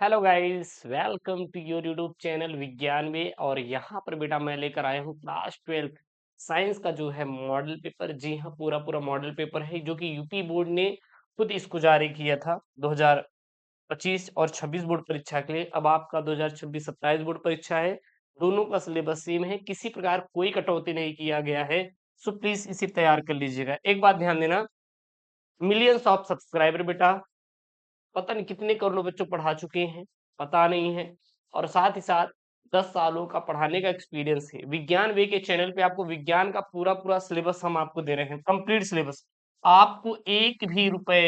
Hello guys, welcome to your YouTube channel विज्ञान में। और यहाँ पर बेटा मैं लेकर आया हूँ क्लास 12 साइंस का जो है मॉडल पेपर। जी हाँ, पूरा पूरा मॉडल पेपर है जो कि यूपी बोर्ड ने खुद इसको जारी किया था 2025 और 26 बोर्ड परीक्षा के लिए। अब आपका 2026-27 बोर्ड परीक्षा है। दोनों का सिलेबस सेम है, किसी प्रकार कोई कटौती नहीं किया गया है। सो प्लीज इसे तैयार कर लीजिएगा। एक बात ध्यान देना, मिलियंस ऑफ सब्सक्राइबर बेटा, पता नहीं कितने करोड़ बच्चों पढ़ा चुके हैं, पता नहीं है। और साथ ही साथ 10 सालों का पढ़ाने का एक्सपीरियंस है। विज्ञान वे के चैनल पे आपको विज्ञान का पूरा पूरा सिलेबस हम आपको दे रहे हैं, कंप्लीट सिलेबस। आपको एक भी रुपए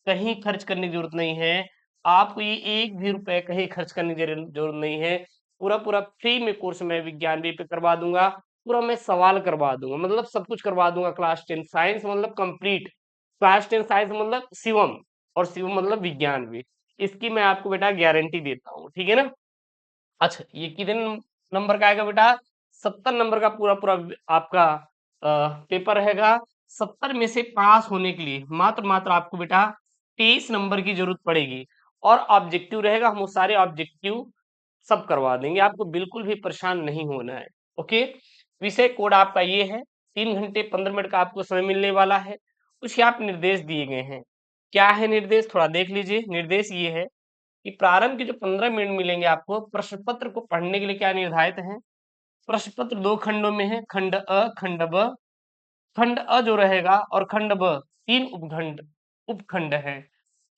कहीं खर्च करने की जरूरत नहीं है। आपको ये एक भी रुपए कहीं खर्च करने की जरूरत नहीं है। पूरा पूरा फ्री में कोर्स मैं विज्ञान वे पे करवा दूंगा। पूरा मैं सवाल करवा दूंगा, मतलब सब कुछ करवा दूंगा। क्लास 10 साइंस मतलब कंप्लीट, क्लास 10 साइंस मतलब शिवम, और शिव मतलब विज्ञान भी। इसकी मैं आपको बेटा गारंटी देता हूँ, ठीक है ना। अच्छा, ये कितने नंबर का आएगा बेटा? 70 नंबर का पूरा पूरा आपका पेपर रहेगा। 70 में से पास होने के लिए मात्र मात्र आपको बेटा 23 नंबर की जरूरत पड़ेगी। और ऑब्जेक्टिव रहेगा, हम वो सारे ऑब्जेक्टिव सब करवा देंगे, आपको बिल्कुल भी परेशान नहीं होना है। ओके, विषय कोड आपका ये है। 3 घंटे 15 मिनट का आपको समय मिलने वाला है। कुछ आप निर्देश दिए गए हैं। क्या है निर्देश, थोड़ा देख लीजिए। निर्देश ये है कि प्रारंभ के जो 15 मिनट मिलेंगे आपको, प्रश्न पत्र को पढ़ने के लिए क्या निर्धारित है। प्रश्न पत्र 2 खंडों में है, खंड अ खंड ब। खंड अ जो रहेगा और खंड ब, 3 उपखंड उपखंड है।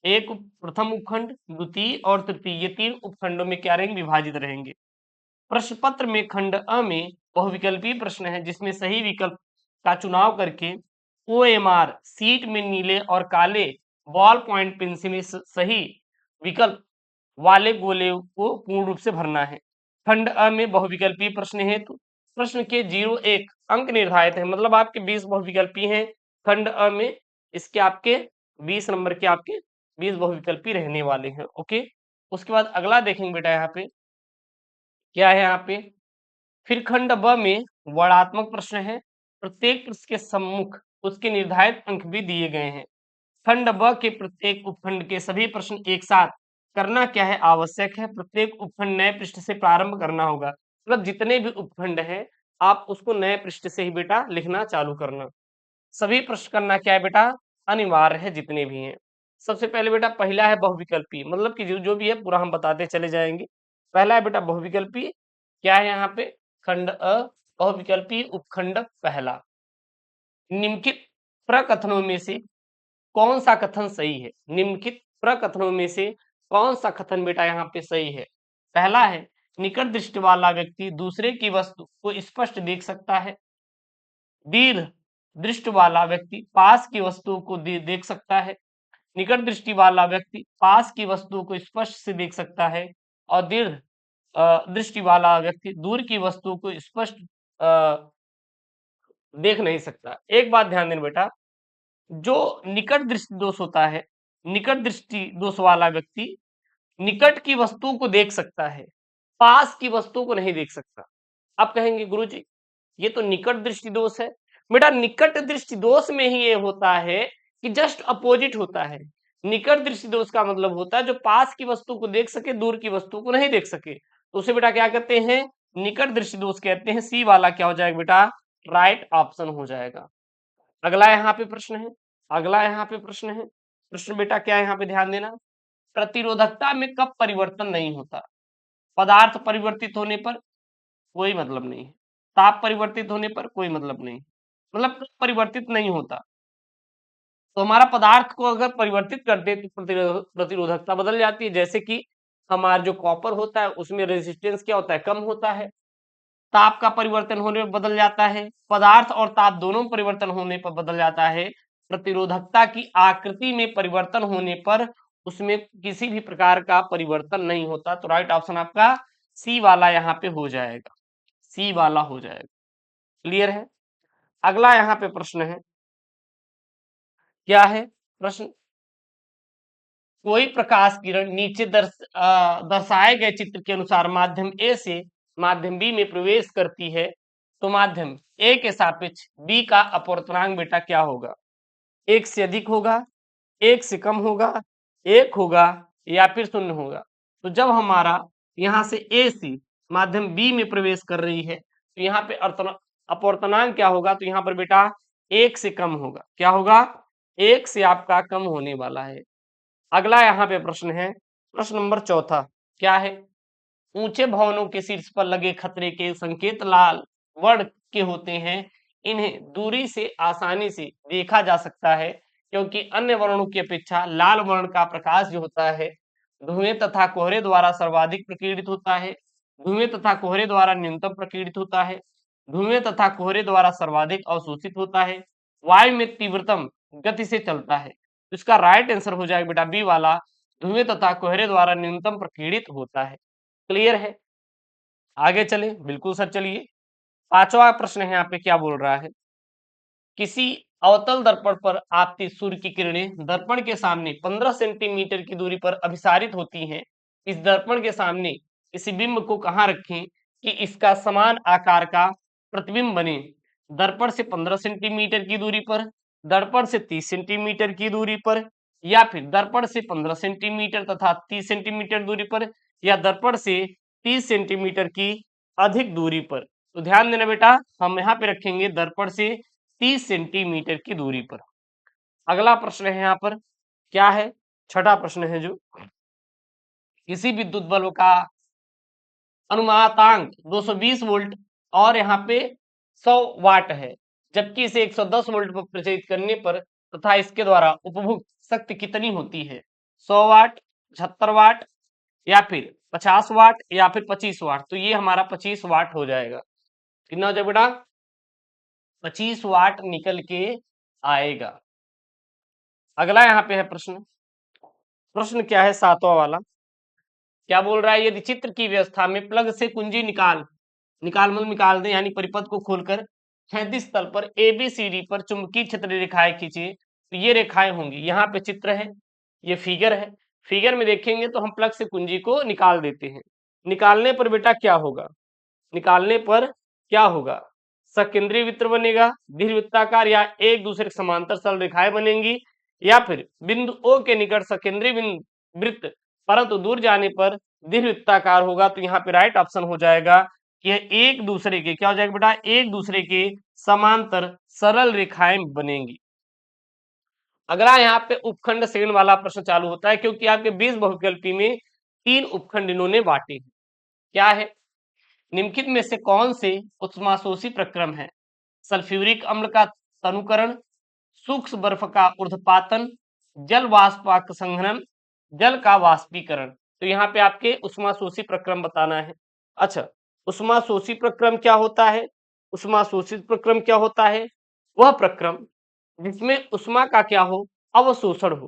प्रथम उपखंड, द्वितीय और तृतीय, ये 3 उपखंडों में क्या रहेंगे, विभाजित रहेंगे। प्रश्न पत्र में खंड अ में बहुविकल्पीय प्रश्न है, जिसमें सही विकल्प का चुनाव करके OMR सीट में नीले और काले बॉल पॉइंट पेन से में सही विकल्प वाले गोले को पूर्ण रूप से भरना है। खंड अ में बहुविकल्पीय प्रश्न हेतु प्रश्न के 0-1 अंक निर्धारित है, मतलब आपके 20 बहुविकल्पी हैं खंड अ में। इसके आपके 20 नंबर के आपके 20 बहुविकल्पी रहने वाले हैं। ओके, उसके बाद अगला देखेंगे बेटा, यहाँ पे क्या है। यहाँ पे फिर खंड ब में वर्णात्मक प्रश्न है। प्रत्येक प्रश्न के सम्मुख उसके निर्धारित अंक भी दिए गए हैं। खंड ब के प्रत्येक उपखंड के सभी प्रश्न एक साथ करना क्या है, आवश्यक है। प्रत्येक उपखंड नए पृष्ठ से प्रारंभ करना होगा, मतलब जितने भी उपखंड है आप उसको नए पृष्ठ से ही बेटा लिखना चालू करना। सभी प्रश्न करना क्या है बेटा, अनिवार्य है, जितने भी हैं। सबसे पहले बेटा पहला है बहुविकल्पी, मतलब कि जो जो भी है पूरा हम बताते चले जाएंगे। पहला है बेटा बहुविकल्पी, क्या है यहाँ पे, खंड अ बहुविकल्पी उपखंड पहला। निम्नलिखित प्रकथनों में से कौन सा कथन सही है। निम्नलिखित प्रकथनों में से कौन सा कथन बेटा यहाँ पे सही है। पहला है, निकट दृष्टि वाला व्यक्ति दूसरे की वस्तु को स्पष्ट देख सकता है। दीर्घ दृष्टि वाला व्यक्ति पास की वस्तुओं को देख सकता है। निकट दृष्टि वाला व्यक्ति पास की वस्तुओं को स्पष्ट से देख सकता है। और दीर्घ दृष्टि वाला व्यक्ति दूर की वस्तुओं को स्पष्ट देख नहीं सकता। एक बात ध्यान देना बेटा, जो निकट दृष्टि दोष होता है, निकट दृष्टि दोष वाला व्यक्ति निकट की वस्तुओं को देख सकता है, पास की वस्तुओं को नहीं देख सकता। आप कहेंगे गुरुजी ये तो निकट दृष्टि दोष है। बेटा निकट दृष्टि दोष में ही ये होता है कि जस्ट अपोजिट होता है। निकट दृष्टि दोष का मतलब होता है जो पास की वस्तु को देख सके, दूर की वस्तु को नहीं देख सके, तो उसे बेटा क्या कहते हैं, निकट दृष्टि दोष कहते हैं। सी वाला क्या हो जाएगा बेटा, राइट ऑप्शन हो जाएगा। अगला यहाँ पे प्रश्न है, अगला यहाँ पे प्रश्न है। प्रश्न बेटा क्या है यहाँ पे ध्यान देना, प्रतिरोधकता में कब परिवर्तन नहीं होता। पदार्थ परिवर्तित होने पर कोई मतलब नहीं है, ताप परिवर्तित होने पर कोई मतलब नहीं, मतलब कब परिवर्तित नहीं होता। तो हमारा पदार्थ को अगर परिवर्तित कर दे तो प्रतिरोधकता बदल जाती है। जैसे कि हमारा जो कॉपर होता है उसमें रेजिस्टेंस क्या होता है, कम होता है। ताप का परिवर्तन होने पर बदल जाता है, पदार्थ और ताप दोनों में परिवर्तन होने पर बदल जाता है। प्रतिरोधकता की आकृति में परिवर्तन होने पर उसमें किसी भी प्रकार का परिवर्तन नहीं होता। तो राइट ऑप्शन आपका सी वाला यहाँ पे हो जाएगा, सी वाला हो जाएगा। क्लियर है। अगला यहाँ पे प्रश्न है, क्या है प्रश्न, कोई प्रकाश किरण नीचे दर्शाए गए चित्र के अनुसार माध्यम ए से माध्यम बी में प्रवेश करती है, तो माध्यम ए के सापेक्ष बी का अपवर्तनांक बेटा क्या होगा। एक से अधिक होगा, एक से कम होगा, एक होगा, या फिर शून्य होगा। तो जब हमारा यहाँ से ए सी माध्यम बी में प्रवेश कर रही है तो यहाँ पे अपवर्तनांक क्या होगा, तो यहाँ पर बेटा 1 से कम होगा। क्या होगा? 1 से आपका कम होने वाला है। अगला यहाँ पे प्रश्न है, प्रश्न नंबर चौथा। क्या है? ऊंचे भवनों के शीर्ष पर लगे खतरे के संकेत लाल वर्ण के होते हैं। इन्हें दूरी से आसानी से देखा जा सकता है क्योंकि अन्य वर्णों की अपेक्षा लाल वर्ण का प्रकाश जो होता है धुएं तथा कोहरे द्वारा सर्वाधिक प्रकीर्णित होता है, धुएं तथा कोहरे द्वारा न्यूनतम प्रकीर्णित होता है, धुएं तथा कोहरे द्वारा सर्वाधिक अवशोषित होता है, वायु में तीव्रतम गति से चलता है। तो इसका राइट आंसर हो जाएगा बेटा बी वाला, धुएं तथा कोहरे द्वारा न्यूनतम प्रकीर्णित होता है। क्लियर है? आगे चले, बिल्कुल सर। चलिए, पांचवा प्रश्न है यहाँ पे क्या बोल रहा है, किसी अवतल दर्पण पर आपती सूर्य की किरणें दर्पण के सामने 15 सेंटीमीटर की दूरी पर अभिसारित होती हैं। इस दर्पण के सामने इसी बिंब को कहाँ रखें कि इसका समान आकार का प्रतिबिंब बने? दर्पण से 15 सेंटीमीटर की दूरी पर, दर्पण से 30 सेंटीमीटर की दूरी पर, या फिर दर्पण से 15 सेंटीमीटर तथा 30 सेंटीमीटर दूरी पर, या दर्पण से 30 सेंटीमीटर की अधिक दूरी पर। तो ध्यान देना बेटा, हम यहाँ पे रखेंगे दर्पण से 30 सेंटीमीटर की दूरी पर। अगला प्रश्न है यहाँ पर, क्या है? छठा प्रश्न है जो, किसी विद्युत बल्ब का अनुनादांक 220 वोल्ट और यहाँ पे 100 वाट है, जबकि इसे 110 वोल्ट पर प्रचारित करने पर तथा इसके द्वारा उपभोग शक्ति कितनी होती है? 100 वाट, 76 वाट, या फिर 50 वाट, या फिर 25 वाट। तो ये हमारा 25 वाट हो जाएगा। कितना हो जाएगा बेटा? 25 वाट निकल के आएगा। अगला यहाँ पे है प्रश्न, प्रश्न क्या है? सातवां वाला। क्या बोल रहा है, यदि चित्र की व्यवस्था में प्लग से कुंजी निकाल मतलब निकाल दें, यानी परिपथ को खोलकर क्षैतिज तल पर एबीसीडी पर चुंबकीय क्षेत्र रेखाएं खींचे तो ये रेखाएं होंगी। यहाँ पे चित्र है, ये फिगर है। फिगर में देखेंगे तो हम प्लग से कुंजी को निकाल देते हैं। निकालने पर बेटा क्या होगा? निकालने पर क्या होगा? सकेंद्रीय वृत्त बनेगा, दीर्घवृत्ताकार या एक दूसरे के समांतर सरल रेखाएं बनेंगी, या फिर बिंदु ओ के निकट सकेंद्रीय वृत्त परंतु दूर जाने पर दीर्घवृत्ताकार होगा। तो यहाँ पे राइट ऑप्शन हो जाएगा कि एक दूसरे के, क्या हो जाएगा बेटा? एक दूसरे के समांतर सरल रेखाएं बनेंगी। अगला यहाँ पे उपखंड श्रेणी वाला प्रश्न चालू होता है क्योंकि आपके 20 बहुविकल्पी में 3 उपखंड इन्होंने बांटे हैं। क्या है? निम्नलिखित में से कौन से उष्माशोषी प्रक्रम है? सल्फ्यूरिक अम्ल का तनुकरण, सूक्ष्म बर्फ का ऊर्ध्वपातन, जल वाष्प संघनन, जल का वाष्पीकरण। तो यहाँ पे आपके उष्माशोषी प्रक्रम बताना है। अच्छा, उष्माशोषी प्रक्रम क्या होता है? उष्माशोषित प्रक्रम क्या होता है? वह प्रक्रम जिसमें उष्मा का क्या हो? अवशोषण हो।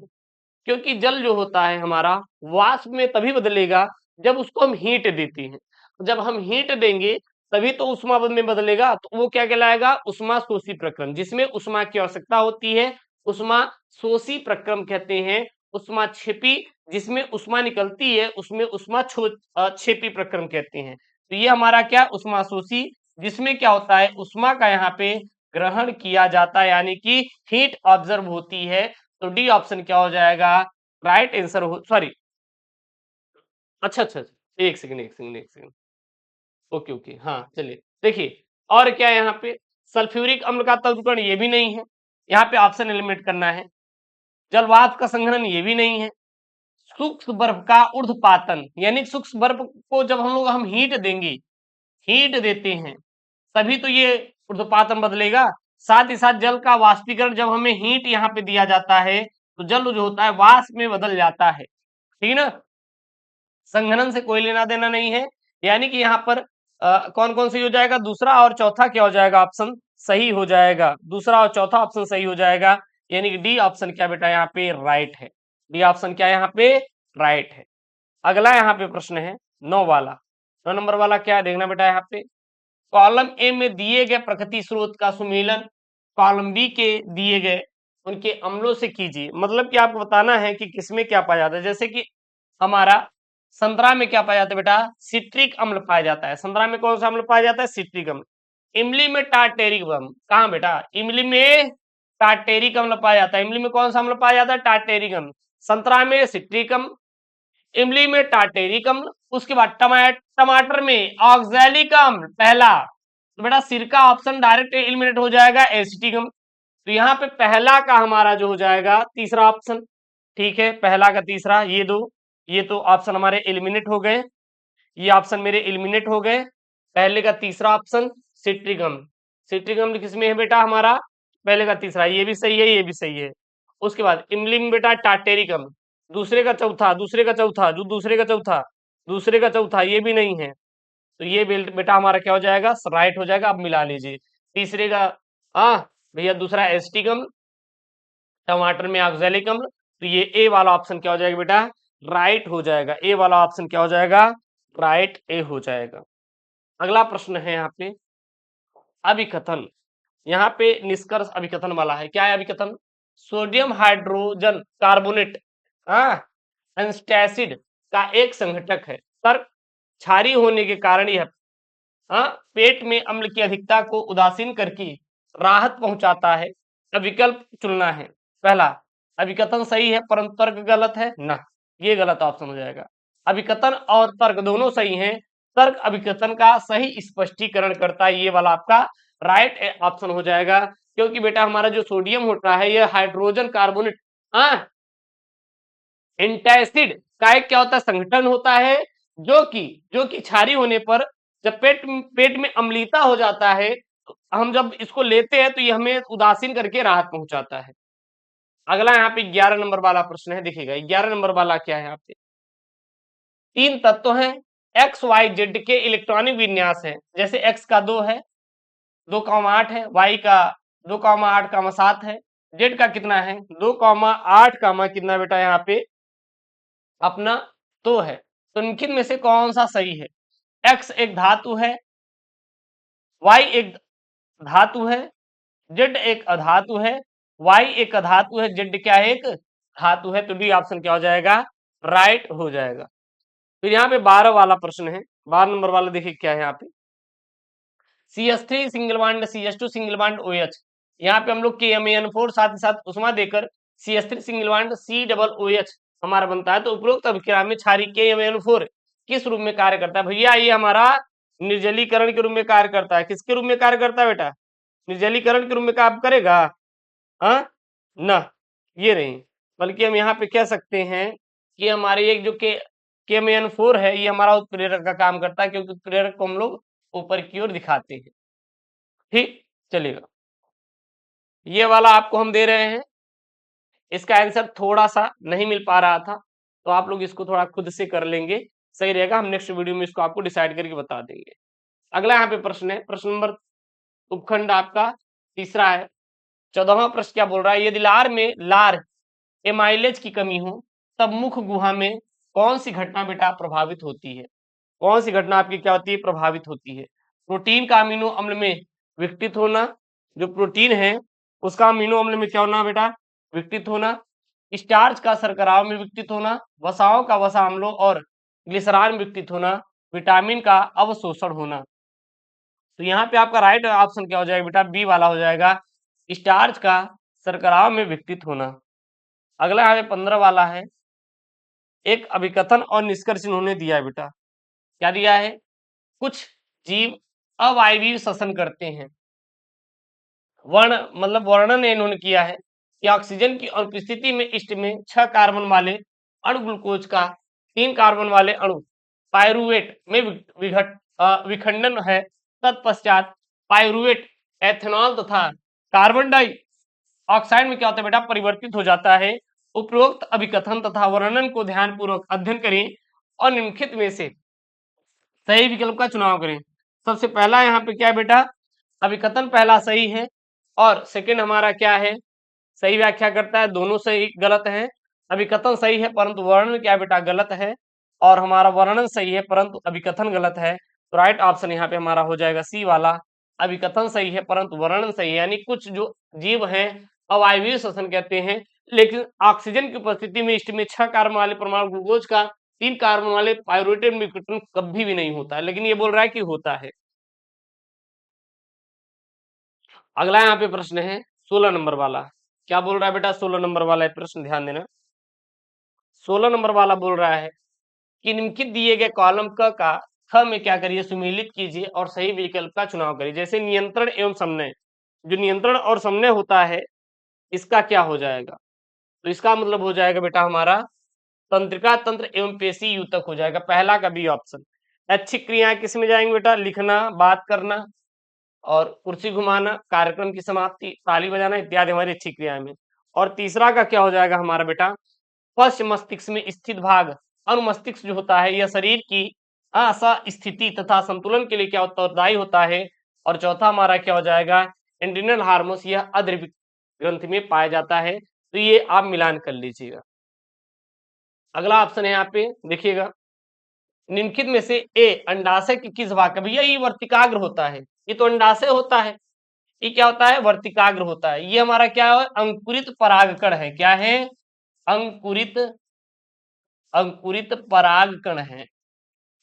क्योंकि जल जो होता है हमारा वाष्प में तभी बदलेगा जब उसको हम हीट देते हैं। जब हम हीट देंगे तभी तो उष्मा में बदलेगा। तो वो क्या कहलाएगा? उष्मा शोषी प्रक्रम, जिसमें उष्मा की आवश्यकता होती है उष्मा शोषी प्रक्रम कहते हैं। उष्मा छेपी जिसमें उष्मा निकलती है उसमें उष्मा छेपी प्रक्रम कहते हैं। तो ये हमारा क्या? उष्मा शोषी, जिसमें क्या होता है उष्मा का यहाँ पे ग्रहण किया जाता है, यानी कि हीट ऑब्जर्व होती है। तो डी ऑप्शन क्या हो जाएगा? राइट आंसर हो, सॉरी, अच्छा अच्छा अच्छा, एक सेकंड। ओके ओके, हाँ चलिए देखिए। और क्या है यहाँ पे? सल्फ्यूरिक अम्ल का तल्पकण, ये भी नहीं है। यहाँ पे ऑप्शन एलिमिनेट करना है। जलवाष्प का संघनन, ये भी नहीं है। सूक्ष्म बर्फ का ऊर्ध्वपातन, यानी सूक्ष्म बर्फ को जब हम हीट देंगे, हीट देते हैं तभी तो ये ऊर्ध्वपातन बदलेगा। साथ ही साथ जल का वाष्पीकरण, जब हमें हीट यहाँ पे दिया जाता है तो जल जो होता है वाष्प में बदल जाता है। ठीक ना? संघनन से कोई लेना देना नहीं है। यानी कि यहाँ पर कौन कौन सी हो जाएगा? दूसरा और चौथा क्या हो जाएगा? ऑप्शन सही हो जाएगा। दूसरा और चौथा ऑप्शन सही हो जाएगा, यानी कि डी ऑप्शन क्या बेटा यहाँ पे राइट है। डी ऑप्शन क्या यहाँ पे राइट है। अगला यहाँ पे प्रश्न है 9 वाला। 9 नंबर वाला क्या है देखना बेटा यहाँ पे, कॉलम ए में दिए गए प्रकृति स्रोत का सुमेलन कॉलम बी के दिए गए उनके अम्लों से कीजिए। मतलब कि आपको बताना है कि किसमें क्या पाया जाता है। जैसे कि हमारा संतरा में क्या पाया जाता है बेटा? सिट्रिक अम्ल पाया जाता है। संतरा में कौन सा अम्ल पाया जाता है? सिट्रिक अम्ल। इमली में टार्टेरिक अम्ल, कहाँ बेटा? इमली में टार्टेरिक अम्ल पाया जाता है। इमली में कौन सा अम्ल पाया जाता है? टार्टेरिक अम्ल। संतरा में सिट्रिक अम्ल, इमली में टाटेरिक अम्ल, उसके बाद टमाटर में ऑक्सैलिक अम्ल पहला, तो बेटा सिरका ऑप्शन डायरेक्ट एलिमिनेट हो जाएगा, एसिटिक अम्ल। तो यहाँ पे पहला का हमारा जो हो जाएगा तीसरा ऑप्शन, ठीक है, पहला का तीसरा, ये तो ऑप्शन हमारे एलिमिनेट हो गए, ये ऑप्शन मेरे एलिमिनेट हो गए। पहले का तीसरा ऑप्शन सिट्रिक अम्ल, सिट्रिक अम्ल किसमें है बेटा हमारा, पहले का तीसरा, ये भी सही है, ये भी सही है। उसके बाद इमली में बेटा टाटेरिक अम्ल, दूसरे का चौथा, दूसरे का चौथा, ये भी नहीं है, तो ये बेटा हमारा क्या हो जाएगा, राइट हो जाएगा। अब मिला लीजिए, तीसरे का भैया दूसरा एसिटिक अम्ल, टमाटर में ऑक्सैलिक अम्ल, तो ये ए वाला ऑप्शन क्या हो जाएगा बेटा, राइट हो जाएगा, ए वाला ऑप्शन क्या हो जाएगा, राइट ए हो जाएगा। अगला प्रश्न है यहाँ पे अभिकथन, यहाँ पे निष्कर्ष अभिकथन वाला है। क्या है अभिकथन, सोडियम हाइड्रोजन कार्बोनेट एंटासिड का एक संघटक है, तर्क क्षारीय होने के कारण यह पेट में अम्ल की अधिकता को उदासीन करके राहत पहुंचाता है। अब विकल्प चुनना है, पहला अभिकथन सही है परंतु तर्क गलत है ना, ये गलत ऑप्शन हो जाएगा। अभिकथन और तर्क दोनों सही हैं, तर्क अभिकथन का सही स्पष्टीकरण करता है, ये वाला आपका राइट ऑप्शन हो जाएगा। क्योंकि बेटा हमारा जो सोडियम होता है यह हाइड्रोजन कार्बोनेट एंटासिड का एक क्या होता है, संगठन होता है, जो कि क्षारीय होने पर जब पेट में अम्लीयता हो जाता है, तो हम जब इसको लेते हैं तो ये हमें उदासीन करके राहत पहुंचाता है। अगला यहाँ पे 11 नंबर वाला प्रश्न है, देखिएगा 11 नंबर वाला क्या है, यहाँ पे 3 तत्व हैं, एक्स वाई जेड के इलेक्ट्रॉनिक विन्यास है, जैसे एक्स का 2 है, 2,8 है, वाई का 2,8,7 है, जेड का कितना है 2,8, कितना बेटा यहाँ पे अपना 2 है। तो निम्नलिखित में से कौन सा सही है, एक्स एक धातु है, वाई एक धातु है, जेड एक अधातु है, वाई एक अधातु है, जेड क्या है, एक धातु है, तो डी ऑप्शन क्या हो जाएगा, राइट हो जाएगा। फिर यहाँ पे 12 वाला प्रश्न है, 12 नंबर वाला देखिए क्या है यहाँ पे, CH3 single bond CH2 single bond OH, यहाँ पे हम लोग KMnO4 साथ ही साथ उष्मा देकर CH3 सिंगल बॉन्ड COOH हमारा बनता है। तो उपरोक्त अभिक्रिया में क्षारीय KMnO4 किस रूप में कार्य करता है, भैया ये हमारा निर्जलीकरण के रूप में कार्य करता है। किसके रूप में कार्य करता है बेटा, निर्जलीकरण के रूप में कार्य करेगा, हाँ ना, ये नहीं, बल्कि हम यहाँ पे कह सकते हैं कि हमारे एक जो KMnO4 है ये हमारा उत्प्रेरक का काम करता है, क्योंकि उत्प्रेरक को हम लोग ऊपर की ओर दिखाते हैं। ठीक चलेगा, ये वाला आपको हम दे रहे हैं, इसका आंसर थोड़ा सा नहीं मिल पा रहा था, तो आप लोग इसको थोड़ा खुद से कर लेंगे, सही रहेगा। हम नेक्स्ट वीडियो में इसको आपको डिसाइड करके बता देंगे। अगला यहाँ पे प्रश्न है, प्रश्न नंबर उपखंड आपका तीसरा है, 14वां प्रश्न क्या बोल रहा है, यदि लार एमाइलेज की कमी हो तब मुख गुहा में कौन सी घटना बेटा प्रभावित होती है, कौन सी घटना आपकी क्या होती है, प्रभावित होती है। प्रोटीन का अमीनो अम्ल में विघटित होना, जो प्रोटीन है उसका अमीनो अम्ल में क्या होना बेटा, विघटित होना, स्टार्च का शर्कराओं में विघटित होना, वसाओं का वसा अम्लों और ग्लिसरॉल में विघटित होना, विटामिन का अवशोषण होना। तो यहाँ पे आपका राइट ऑप्शन क्या हो जाएगा बेटा, बी वाला हो जाएगा, स्टार्च का शर्कराओं में विघटित होना। अगला यहाँ पे 15 वाला है, एक अभिकथन और निष्कर्ष इन्होंने दिया है बेटा, क्या दिया है, कुछ जीव अवायवीय श्वसन करते हैं, वर्णन इन्होंने किया है कि ऑक्सीजन की अनुपस्थिति में इष्ट में 6 कार्बन वाले अणु ग्लूकोज का 3 कार्बन वाले अणु पायरुवेट में विखंडन है, तत्पश्चात पायरुवेट एथेनॉल तथा कार्बन डाइऑक्साइड में क्या होता है बेटा, परिवर्तित हो जाता है। उपरोक्त अभिकथन तथा वर्णन को ध्यानपूर्वक अध्ययन करें और निम्नलिखित में से सही विकल्प का चुनाव करें। सबसे पहला यहाँ पे क्या है बेटा, अभिकथन पहला सही है, और सेकंड हमारा क्या है, सही व्याख्या करता है, दोनों सही गलत है। अभिकथन सही है परंतु वर्णन क्या बेटा गलत है, और हमारा वर्णन सही है परंतु अभिकथन गलत है। तो राइट ऑप्शन यहाँ पे हमारा हो जाएगा सी वाला, अभिकथन सही है परंतु वर्णन सही है। यानी कुछ जो जीव हैं अवायवीय श्वसन कहते हैं, लेकिन ऑक्सीजन की उपस्थिति में इष्ट में 6 कार्बन वाले परमाणु ग्लूकोज का 3 कार्बन वाले पायरुवेट में विघटन कभी भी नहीं होता है, लेकिन ये बोल रहा है कि होता है। अगला यहाँ पे प्रश्न है 16 नंबर वाला, क्या बोल रहा है बेटा, 16 नंबर वाला है प्रश्न, ध्यान देना। 16 नंबर वाला बोल रहा है कि निम्नलिखित दिए गए कॉलम क का ख में क्या करिए, सुमेलित कीजिए और सही विकल्प का चुनाव करिए। जैसे नियंत्रण एवं समन्वय, जो नियंत्रण और समन्वय होता है इसका क्या हो जाएगा, तो इसका मतलब हो जाएगा बेटा हमारा तंत्रिका तंत्र एवं पेशी यूतक हो जाएगा, पहला का बी ऑप्शन। ऐच्छिक क्रियाएं किस में जाएंगे बेटा, लिखना, बात करना और कुर्सी घुमाना, कार्यक्रम की समाप्ति, ताली बजाना इत्यादि हमारी ऐच्छिक क्रियाएं में। और तीसरा का क्या हो जाएगा हमारा बेटा, पश्च मस्तिष्क में स्थित भाग, अनुमस्तिष्क जो होता है यह शरीर की स्थिति तथा संतुलन के लिए क्या उत्तरदायी होता है। और चौथा हमारा क्या हो जाएगा, एंड्रिनल हार्मोन्स, यह अद्र ग्रंथि में पाया जाता है। तो ये आप मिलान कर लीजिएगा। अगला ऑप्शन है यहाँ पे देखिएगा, निम्नलिखित में से ए अंडाशय के किस भाग का, भैया ये वर्तिकाग्र होता है, ये तो अंडाशय होता है, ये क्या होता है, वर्तिकाग्र होता है। ये हमारा क्या है, अंकुरित परागकण है। क्या है, अंकुरित अंकुरित परागकण है,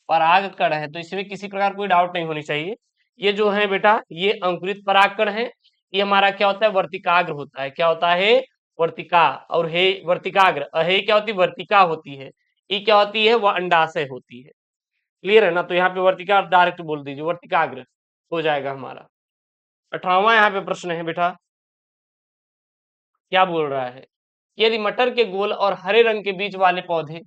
परागकण है। तो इसमें किसी प्रकार कोई डाउट नहीं होनी चाहिए। ये जो है बेटा ये अंकुरित परागकण है, ये हमारा क्या होता है, वर्तिकाग्र होता है। क्या होता है, वर्तिका, और हे वर्तिकाग्र, अहे क्या होती है, वर्तिका होती है। ये क्या होती है, वह अंडाशय होती है। क्लियर है ना, तो यहाँ पे वर्तिका डायरेक्ट बोल दीजिए, वर्तिकाग्र हो जाएगा हमारा। 18वां यहाँ पे प्रश्न है बेटा, क्या बोल रहा है, यदि मटर के गोल और हरे रंग के बीच वाले पौधे,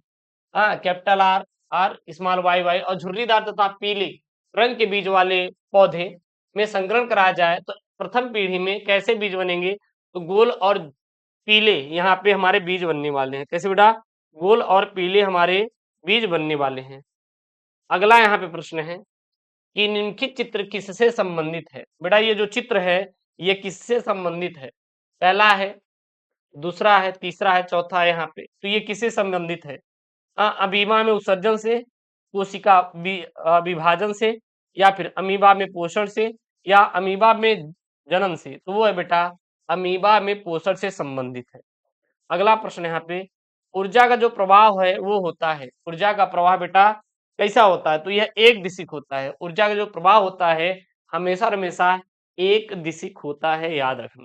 capital R, R small Y Y, और झुर्रीदार तथा पीले रंग के बीज वाले पौधे में संकरण कराया जाए तो प्रथम पीढ़ी में कैसे बीज बनेंगे। तो गोल और पीले यहाँ पे हमारे बीज बनने वाले हैं। कैसे बेटा, गोल और पीले हमारे बीज बनने वाले हैं। अगला यहाँ पे प्रश्न है कि निम्नलिखित चित्र किससे संबंधित है। बेटा ये जो चित्र है ये किससे संबंधित है, पहला है, दूसरा है, तीसरा है, चौथा है यहाँ पे। तो ये किससे संबंधित है, अमीबा में उत्सर्जन से, कोशिका विभाजन से, या फिर अमीबा में पोषण से, या अमीबा में जनन से। तो वो है बेटा अमीबा में पोषण से संबंधित है। अगला प्रश्न यहाँ पे, ऊर्जा का जो प्रवाह है वो होता है, ऊर्जा का प्रवाह बेटा कैसा होता है, तो यह एक दिशिक होता है। ऊर्जा का जो प्रवाह होता है हमेशा हमेशा एक दिशिक होता है, याद रखना।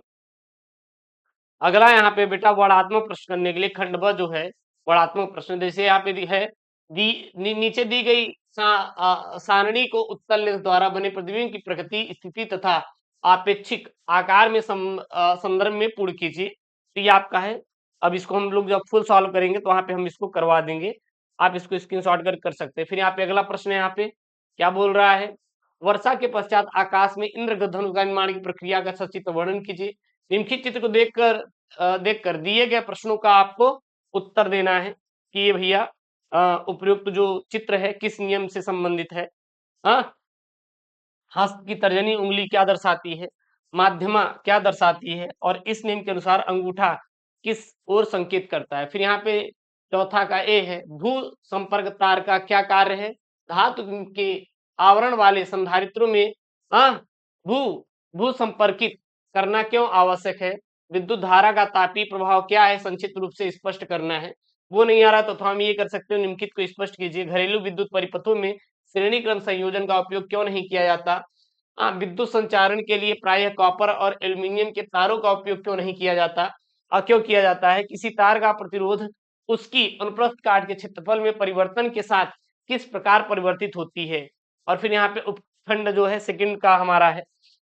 अगला यहाँ पे बेटा वर्णात्मक प्रश्न करने के लिए खंड ब जो है वर्णात्मक प्रश्न, जैसे यहाँ पे है नीचे दी गई सारणी को उत्तल लेंस द्वारा बने प्रतिबिंब की प्रकृति, स्थिति तथा आपेक्षिक आकार में संदर्भ में पूर्ण कीजिए। तो ये आपका है। अब इसको हम लोग जब फुल सॉल्व करेंगे तो वहां पे हम इसको करवा देंगे, आप इसको स्क्रीनशॉट कर सकते हैं। फिर यहाँ पे अगला प्रश्न है, यहाँ पे क्या बोल रहा है, वर्षा के पश्चात आकाश में इंद्रधनुष का निर्माण की प्रक्रिया का सचित्र वर्णन कीजिए। निम्नलिखित चित्र को देखकर दिए गए प्रश्नों का आपको उत्तर देना है कि ये भैया उपयुक्त जो चित्र है किस नियम से संबंधित है। हस्त की तर्जनी उंगली क्या दर्शाती है, माध्यमा क्या दर्शाती है, और इस नियम के अनुसार अंगूठा किस ओर संकेत करता है। फिर यहाँ पे चौथा का ए है, भू संपर्क तार का क्या कार्य है, धातु के आवरण वाले संधारित्रों में भू भू संपर्कित करना क्यों आवश्यक है, विद्युत धारा का तापीय प्रभाव क्या है, संक्षिप्त रूप से स्पष्ट करना है। वो नहीं आ रहा तो हम ये कर सकते हो, निम्नलिखित को स्पष्ट कीजिए। घरेलू विद्युत परिपथों में श्रेणी क्रम संयोजन का उपयोग क्यों नहीं किया जाता। विद्युत संचारण के लिए प्रायः कॉपर और एल्यूमिनियम के तारों का उपयोग क्यों नहीं किया जाता, और क्यों किया जाता है। किसी तार का प्रतिरोध उसकी अनुप्रस्थ काट के क्षेत्रफल में परिवर्तन के साथ किस प्रकार परिवर्तित होती है। और फिर यहाँ पे उपखंड जो है सेकंड का हमारा है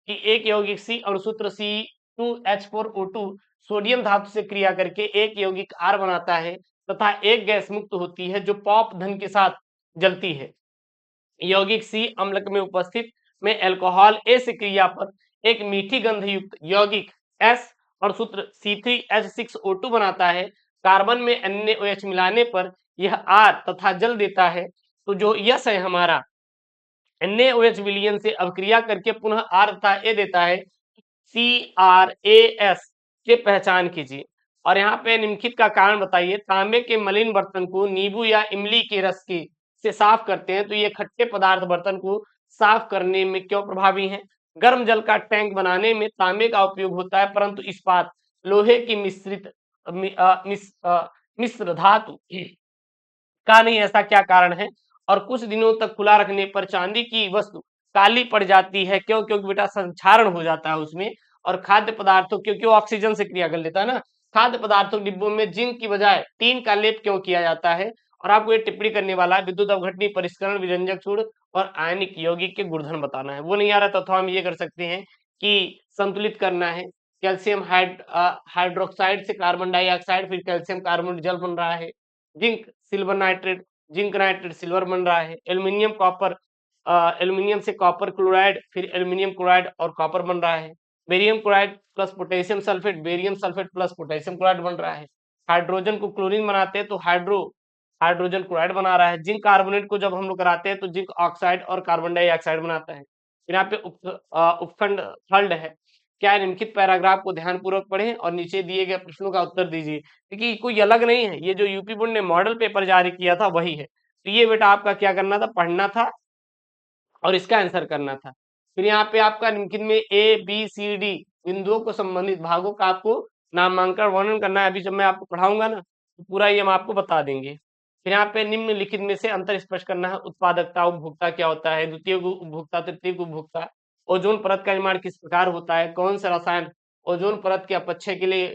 कि एक यौगिक सी अणुसूत्र C2H4O2 सोडियम धातु से क्रिया करके एक यौगिक R बनाता है तथा एक गैस मुक्त होती है जो पॉप धन के साथ जलती है। यौगिक सी अम्लक में उपस्थित में अल्कोहल ए से क्रिया पर एक मीठी गंध युक्त यौगिक S और सूत्र C3H6O2 बनाता है। कार्बन में NaOH मिलाने पर यह R तथा जल देता है। तो जो यस है हमारा NaOH विलयन से अभिक्रिया करके पुनः R तथा A देता है, CrAs के पहचान कीजिए। और यहाँ पे निम्नलिखित का कारण बताइए। तांबे के मलिन बर्तन को नींबू या इमली के रस के से साफ करते हैं तो ये खट्टे पदार्थ बर्तन को साफ करने में क्यों प्रभावी हैं। गर्म जल का टैंक बनाने में तांबे का उपयोग होता है परंतु इस्पात लोहे की मिश्र धातु का नहीं, ऐसा क्या कारण है। और कुछ दिनों तक खुला रखने पर चांदी की वस्तु काली पड़ जाती है क्यों, क्योंकि बेटा संक्षारण हो जाता है उसमें। और खाद्य पदार्थों, क्योंकि वो ऑक्सीजन से क्रिया कर लेता है ना। खाद्य पदार्थों डिब्बों में जिंक की बजाय टीन का लेप क्यों किया जाता है। और आपको ये टिप्पणी करने वाला है विद्युत अवघटनी परिष्करण विरंजक चूड़ और आयनिक यौगिक के गुणधर्म बताना है। वो नहीं आ रहा तो हम ये कर सकते हैं कि संतुलित करना है। कैल्शियम हाइड्रोक्साइड से कार्बन डाइऑक्साइड, फिर कैल्शियम कार्बोनेट जल बन रहा है। Zinc silver nitrate, zinc nitrate silver बन रहा है। एल्यूमिनियम कॉपर, एल्यूमिनियम से कॉपर क्लोराइड, फिर एल्यूमिनियम क्लोराइड और कॉपर बन रहा है। Barium chloride plus potassium sulphate, barium sulphate plus potassium chloride बन रहा है। हाइड्रोजन को क्लोरीन बनाते हैं तो हाइड्रोजन क्लोराइड बना रहा है। जिंक कार्बोनेट को जब हम लोग कराते हैं तो जिंक ऑक्साइड और कार्बन डाइऑक्साइड बनाता है। फिर यहाँ पे उपखंड थर्ड है। क्या है, निम्नलिखित पैराग्राफ को ध्यानपूर्वक पढ़ें और नीचे दिए गए प्रश्नों का उत्तर दीजिए। क्योंकि कोई अलग नहीं है, ये जो यूपी बोर्ड ने मॉडल पेपर जारी किया था वही है। तो ये बेटा आपका क्या करना था, पढ़ना था और इसका आंसर करना था। फिर यहाँ पे आपका निम्नलिखित में ए बी सी डी बिंदुओं को संबंधित भागों का आपको नामांकन वर्णन करना है। अभी जब मैं आपको पढ़ाऊंगा ना तो पूरा ये हम आपको बता देंगे। फिर यहाँ पे निम्नलिखित में से अंतर स्पष्ट करना है। उत्पादकता उपभोक्ता क्या होता है, द्वितीय उपभोक्ता, तृतीय उपभोक्ता, ओजोन परत का निर्माण किस प्रकार होता है, कौन सा रसायन ओजोन परत के अपक्षय के लिए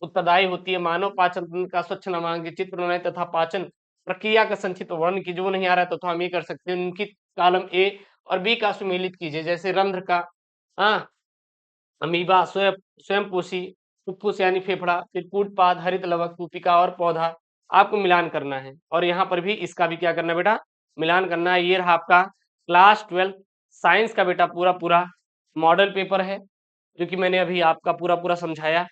उत्तरदायी होती है, मानव पाचन तंत्र का स्वच्छ नामांकित चित्र बनाए तथा पाचन प्रक्रिया का संक्षिप्त वर्णन कीजिए। वो नहीं आ रहा है तो हम ये कर सकते हैं, उनकी कॉलम ए और बी का सुमेलित कीजिए। जैसे रंध्र का, हाँ, अमीबा, स्वयंपोषी, फुफ्फुस यानी फेफड़ा, फिर कूटपाद, हरित लवक, कूपिका और पौधा, आपको मिलान करना है। और यहाँ पर भी इसका भी क्या करना है बेटा, मिलान करना है। ये रहा आपका क्लास 12 साइंस का बेटा पूरा पूरा मॉडल पेपर है, जो कि मैंने अभी आपका पूरा पूरा समझाया।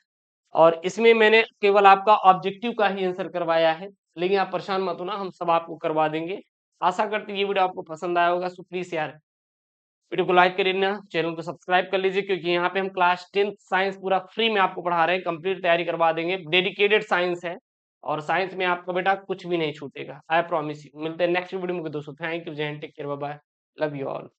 और इसमें मैंने केवल आपका ऑब्जेक्टिव का ही आंसर करवाया है, लेकिन आप परेशान मत होना, हम सब आपको करवा देंगे। आशा करते हैं ये वीडियो आपको पसंद आया होगा। सो प्लीज यार वीडियो को लाइक कर देना, चैनल को सब्सक्राइब कर लीजिए, क्योंकि यहाँ पे हम क्लास 10 साइंस पूरा फ्री में आपको पढ़ा रहे हैं, कंप्लीट तैयारी करवा देंगे। डेडिकेटेड साइंस है और साइंस में आपका बेटा कुछ भी नहीं छूटेगा, आई प्रॉमिस यू। मिलते हैं नेक्स्ट वीडियो में दोस्तों। थैंक यू, जय हिंद, take care, bye bye, love you all.